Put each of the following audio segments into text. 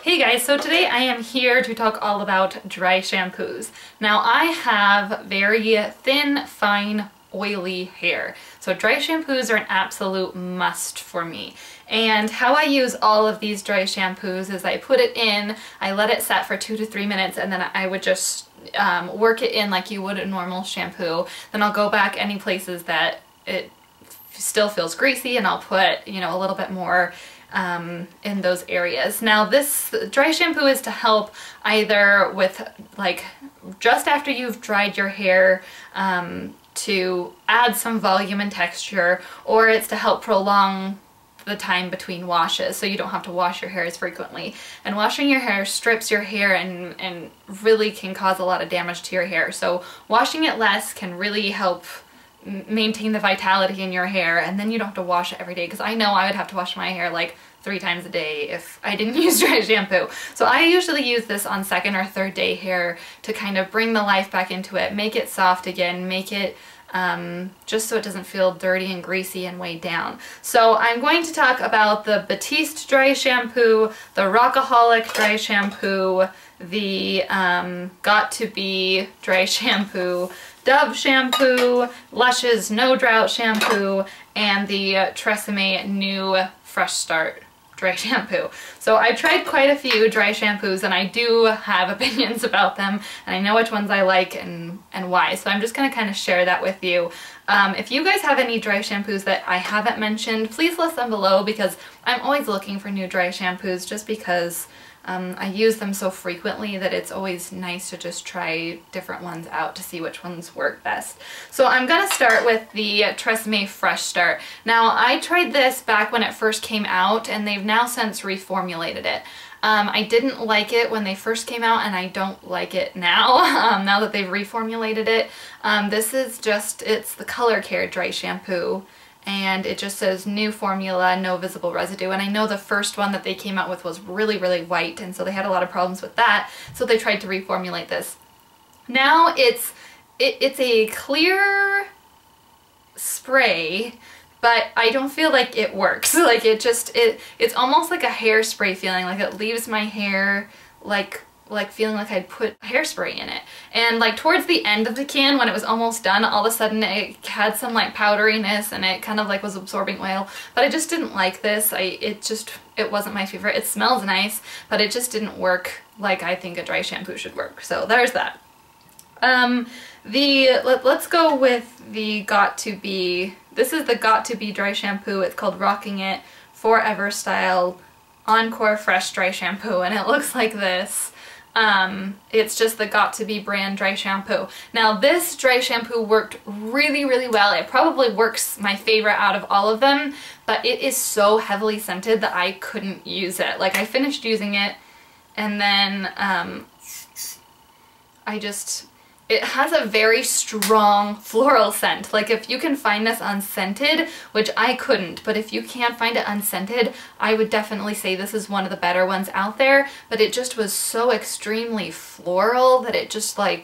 Hey guys, so today I am here to talk all about dry shampoos. Now I have very thin, fine, oily hair. So dry shampoos are an absolute must for me. And how I use all of these dry shampoos is I put it in, I let it set for 2 to 3 minutes, and then I would just work it in like you would a normal shampoo. Then I'll go back any places that it still feels greasy and I'll put, you know, a little bit more in those areas. Now this dry shampoo is to help either with like just after you've dried your hair to add some volume and texture, or it's to help prolong the time between washes so you don't have to wash your hair as frequently. And washing your hair strips your hair and really can cause a lot of damage to your hair. So washing it less can really help maintain the vitality in your hair, and then you don't have to wash it every day, because I know I would have to wash my hair like 3 times a day if I didn't use dry shampoo. So I usually use this on second or third day hair to kind of bring the life back into it, make it soft again, make it just so it doesn't feel dirty and greasy and weighed down. So I'm going to talk about the Batiste dry shampoo, the Rockaholic dry shampoo, the Got2B dry shampoo, Dove shampoo, Lush's No Drought shampoo, and the Tresemmé new Fresh Start dry shampoo. So I've tried quite a few dry shampoos and I do have opinions about them, and I know which ones I like and why. So I'm just going to kind of share that with you. If you guys have any dry shampoos that I haven't mentioned, please list them below, because I'm always looking for new dry shampoos, just because I use them so frequently that it's always nice to just try different ones out to see which ones work best. So I'm gonna start with the Tresemmé Fresh Start. Now I tried this back when it first came out, and they've now since reformulated it. I didn't like it when they first came out, and I don't like it now, now that they've reformulated it. This is just, it's the color care dry shampoo, and it just says new formula, no visible residue. And I know the first one that they came out with was really, really white, and so they had a lot of problems with that, so they tried to reformulate this. Now it's a clear spray, but I don't feel like it works. Like it's almost like a hairspray feeling, like it leaves my hair like feeling like I'd put hairspray in it. And like towards the end of the can, when it was almost done, all of a sudden it had some like powderiness and it kind of like was absorbing oil. But I just didn't like this. It wasn't my favorite. It smells nice, but it just didn't work like I think a dry shampoo should work. So there's that. Let's go with the Got2B. This is the Got2B dry shampoo. It's called Rocking It Forever Style Encore Fresh Dry Shampoo, and it looks like this. It's just the Got2B brand dry shampoo. Now this dry shampoo worked really, really well. It probably works my favorite out of all of them, but it is so heavily scented that I couldn't use it. Like I finished using it, and then it has a very strong floral scent. Like if you can find this unscented, which I couldn't, but if you can find it unscented, I would definitely say this is one of the better ones out there. But it just was so extremely floral that it just and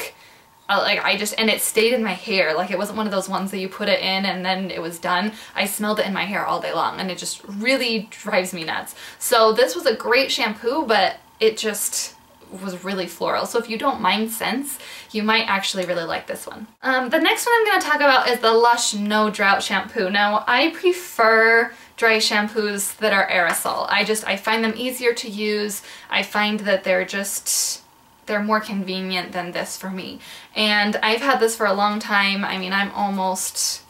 it stayed in my hair. Like it wasn't one of those ones that you put it in and then it was done. I smelled it in my hair all day long, and it just really drives me nuts. So this was a great shampoo, but it just was really floral. So if you don't mind scents, you might actually really like this one. The next one I'm going to talk about is the Lush No Drought shampoo. Now I prefer dry shampoos that are aerosol. I find them easier to use. I find that they're more convenient than this for me. And I've had this for a long time. I mean, I'm almost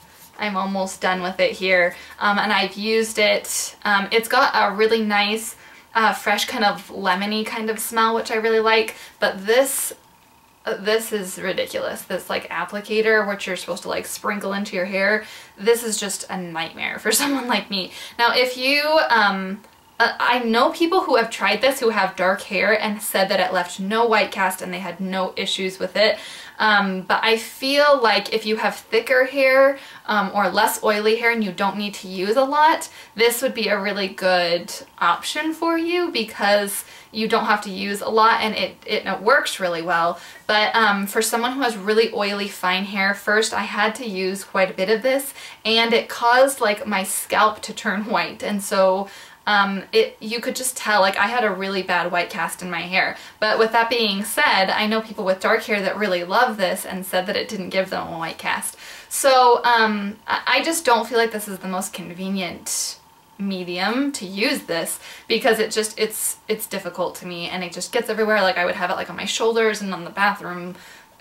done with it here. And I've used it. It's got a really nice fresh kind of lemony kind of smell, which I really like, but this is ridiculous. This like applicator, which you're supposed to like sprinkle into your hair, this is just a nightmare for someone like me. Now if you I know people who have tried this who have dark hair and said that it left no white cast and they had no issues with it. But I feel like if you have thicker hair or less oily hair and you don't need to use a lot, this would be a really good option for you, because you don't have to use a lot and it works really well. But for someone who has really oily fine hair, first I had to use quite a bit of this, and it caused like my scalp to turn white, and so you could just tell, like, I had a really bad white cast in my hair. But with that being said, I know people with dark hair that really love this and said that it didn't give them a white cast. So I just don't feel like this is the most convenient medium to use this, because it's difficult to me, and it just gets everywhere. Like, I would have it like on my shoulders and on the bathroom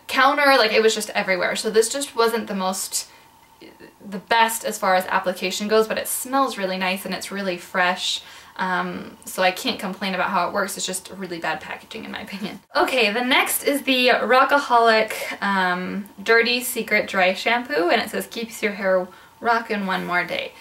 counter, like it was just everywhere. So this just wasn't the best as far as application goes, but it smells really nice and it's really fresh. So I can't complain about how it works. It's just really bad packaging in my opinion. Okay, the next is the Rockaholic Dirty Secret Dry Shampoo, and it says keeps your hair rockin' one more day.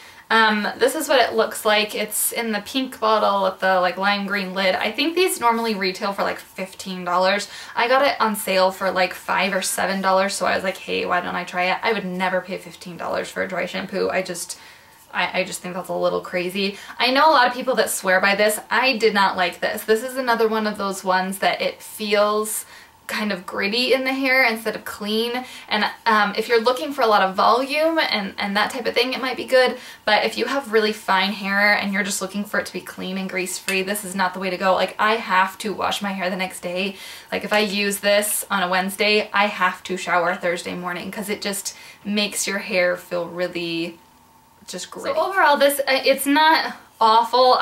This is what it looks like. It's in the pink bottle with the like lime green lid. I think these normally retail for like $15. I got it on sale for like $5 or $7, so I was like, hey, why don't I try it? I would never pay $15 for a dry shampoo. I just think that's a little crazy. I know a lot of people that swear by this. I did not like this. This is another one of those ones that it feels kind of gritty in the hair instead of clean, and if you're looking for a lot of volume and that type of thing, it might be good, but if you have really fine hair and you're just looking for it to be clean and grease free, this is not the way to go. Like, I have to wash my hair the next day. Like, if I use this on a Wednesday, I have to shower Thursday morning, because it just makes your hair feel really just gritty. So overall, this, it's not awful.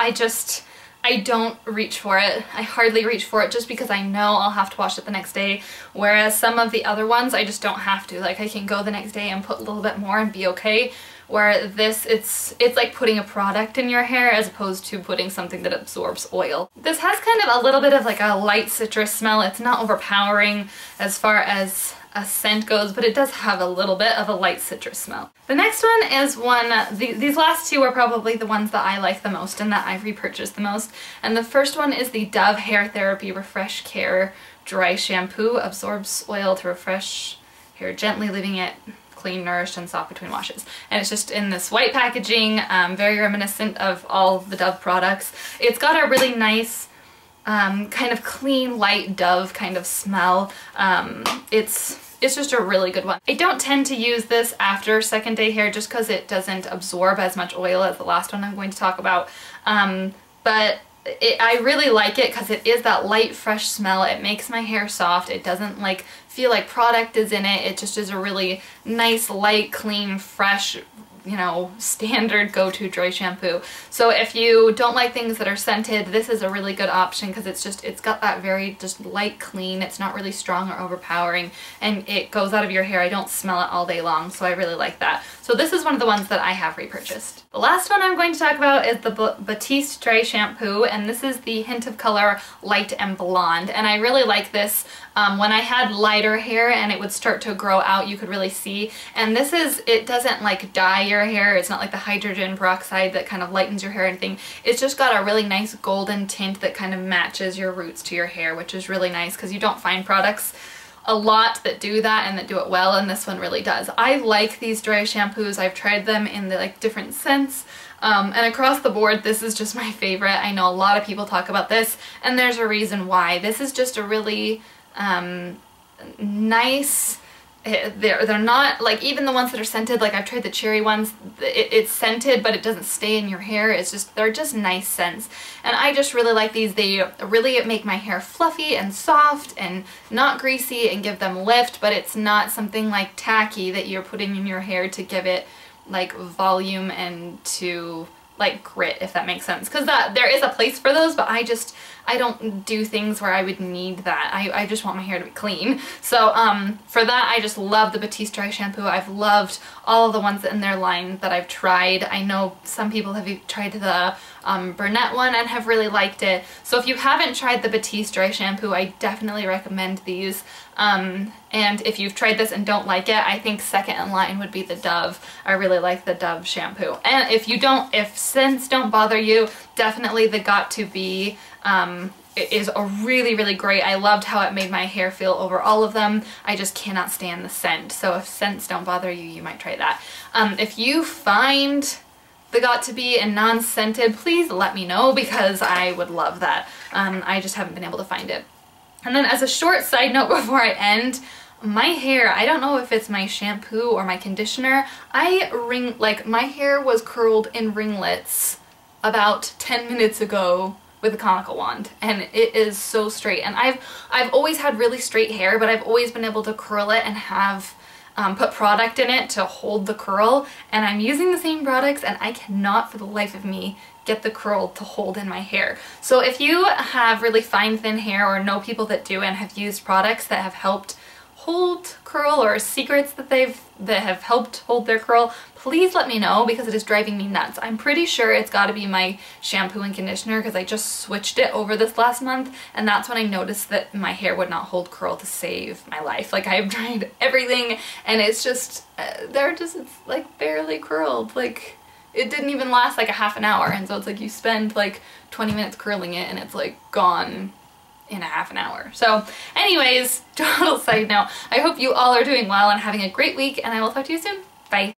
I don't reach for it. I hardly reach for it, just because I know I'll have to wash it the next day, whereas some of the other ones I just don't have to. Like, I can go the next day and put a little bit more and be okay, where this, it's like putting a product in your hair as opposed to putting something that absorbs oil. This has kind of a little bit of like a light citrus smell. It's not overpowering as far as a scent goes, but it does have a little bit of a light citrus smell. The next one is these last two are probably the ones that I like the most and that I've repurchased the most. And the first one is the Dove Hair Therapy Refresh Care Dry Shampoo. Absorbs oil to refresh hair gently, leaving it clean, nourished, and soft between washes. And it's just in this white packaging, very reminiscent of all the Dove products. It's got a really nice kind of clean, light Dove kind of smell. It's just a really good one. I don't tend to use this after second day hair just because it doesn't absorb as much oil as the last one I'm going to talk about. But I really like it because it is that light, fresh smell. It makes my hair soft. It doesn't like feel like product is in it. It just is a really nice, light, clean, fresh, you know, standard go-to dry shampoo. So if you don't like things that are scented, this is a really good option because it's got that very just light clean. It's not really strong or overpowering, and it goes out of your hair. I don't smell it all day long, so I really like that. So this is one of the ones that I have repurchased. The last one I'm going to talk about is the Batiste Dry Shampoo, and this is the Hint of Color Light and Blonde, and I really like this. When I had lighter hair and it would start to grow out, you could really see. And this is, it doesn't like dye your hair. It's not like the hydrogen peroxide that kind of lightens your hair or anything. It's just got a really nice golden tint that kind of matches your roots to your hair, which is really nice because you don't find products a lot that do that and that do it well, and this one really does. I like these dry shampoos. I've tried them in the like different scents. And across the board, this is just my favorite. I know a lot of people talk about this, and there's a reason why. This is just a really nice, they're not like, even the ones that are scented, like I've tried the cherry ones, it's scented but it doesn't stay in your hair. It's just, they're just nice scents, and I just really like these. They really make my hair fluffy and soft and not greasy and give them lift, but it's not something like tacky that you're putting in your hair to give it like volume and to like grit, if that makes sense, because that there is a place for those, but I don't do things where I would need that. I just want my hair to be clean. So for that, I just love the Batiste Dry Shampoo. I've loved all of the ones in their line that I've tried. I know some people have tried the brunette one and have really liked it. So if you haven't tried the Batiste Dry Shampoo, I definitely recommend these. And if you've tried this and don't like it, I think second in line would be the Dove. I really like the Dove shampoo. And if scents don't bother you, definitely the Got2B is a really, really great. I loved how it made my hair feel over all of them. I just cannot stand the scent. So if scents don't bother you, you might try that. If you find the Got2B and non-scented, please let me know because I would love that. I just haven't been able to find it. And then as a short side note before I end, my hair, I don't know if it's my shampoo or my conditioner, my hair was curled in ringlets about 10 minutes ago with a conical wand, and it is so straight. And I've always had really straight hair, but I've always been able to curl it and have put product in it to hold the curl, and I'm using the same products and I cannot for the life of me get the curl to hold in my hair. So if you have really fine thin hair or know people that do and have used products that have helped hold curl, or secrets that have helped hold their curl, please let me know, because it is driving me nuts. I'm pretty sure it's got to be my shampoo and conditioner, because I just switched it over this last month, and that's when I noticed that my hair would not hold curl to save my life. Like, I've tried everything and it's just it's like barely curled. Like, it didn't even last like a half an hour, and so it's like you spend like 20 minutes curling it and it's like gone in a half an hour. So anyways, total side note, I hope you all are doing well and having a great week, and I will talk to you soon. Bye.